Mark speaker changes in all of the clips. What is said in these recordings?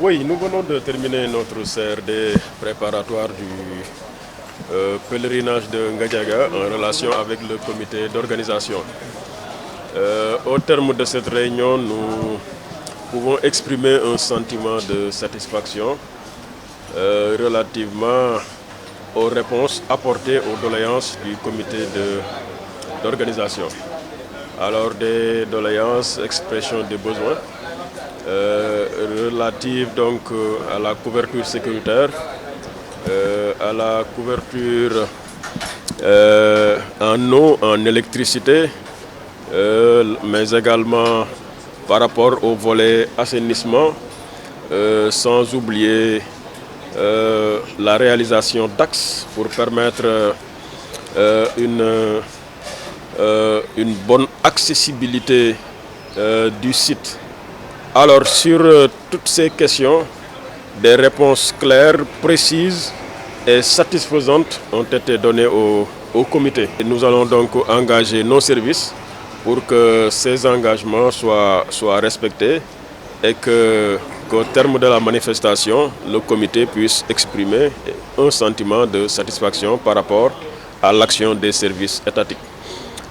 Speaker 1: Oui, nous venons de terminer notre CRD préparatoire du pèlerinage de Ngadiaga en relation avec le comité d'organisation. Au terme de cette réunion, nous pouvons exprimer un sentiment de satisfaction relativement aux réponses apportées aux doléances du comité d'organisation. Alors des doléances, expression des besoins relatives donc à la couverture sécuritaire, à la couverture en eau, en électricité, mais également par rapport au volet assainissement, sans oublier la réalisation d'axes pour permettre une bonne accessibilité du site. Alors sur toutes ces questions, des réponses claires, précises et satisfaisantes ont été données au comité. Et nous allons donc engager nos services pour que ces engagements soient respectés et qu'au terme de la manifestation, le comité puisse exprimer un sentiment de satisfaction par rapport à l'action des services étatiques.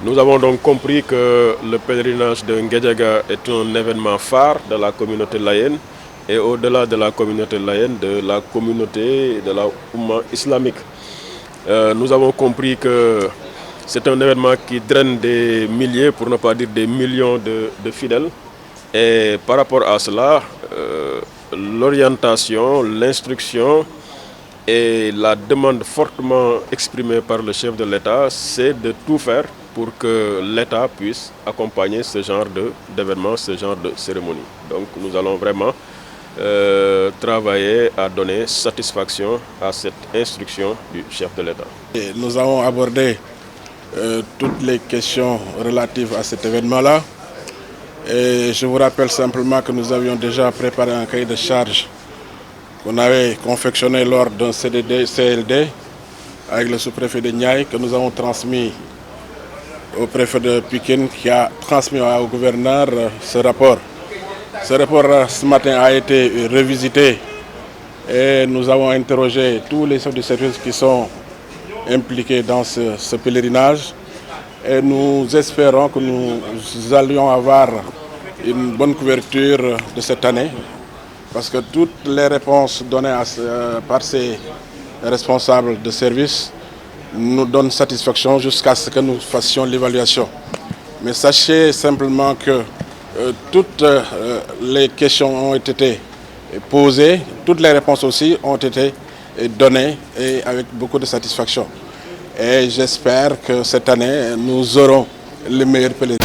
Speaker 1: Nous avons donc compris que le pèlerinage de Ngadiaga est un événement phare de la communauté layène et au-delà de la communauté layène, de la communauté de la Oumma islamique. Nous avons compris que c'est un événement qui draine des milliers, pour ne pas dire des millions de fidèles. Et par rapport à cela, l'orientation, l'instruction et la demande fortement exprimée par le chef de l'État, c'est de tout faire pour que l'État puisse accompagner ce genre d'événements, ce genre de cérémonie. Donc nous allons vraiment travailler à donner satisfaction à cette instruction du chef de l'État.
Speaker 2: Nous avons abordé toutes les questions relatives à cet événement-là. Et je vous rappelle simplement que nous avions déjà préparé un cahier de charges qu'on avait confectionné lors d'un CLD avec le sous-préfet de Niayes, que nous avons transmis au préfet de Pikine, qui a transmis au gouverneur ce rapport. Ce rapport ce matin a été revisité et nous avons interrogé tous les chefs de service qui sont impliqués dans ce pèlerinage. Et nous espérons que nous allions avoir une bonne couverture de cette année, parce que toutes les réponses données par ces responsables de service nous donnent satisfaction jusqu'à ce que nous fassions l'évaluation. Mais sachez simplement que toutes les questions ont été posées, toutes les réponses aussi ont été données et avec beaucoup de satisfaction. Et j'espère que cette année, nous aurons les meilleurs pèlerinages.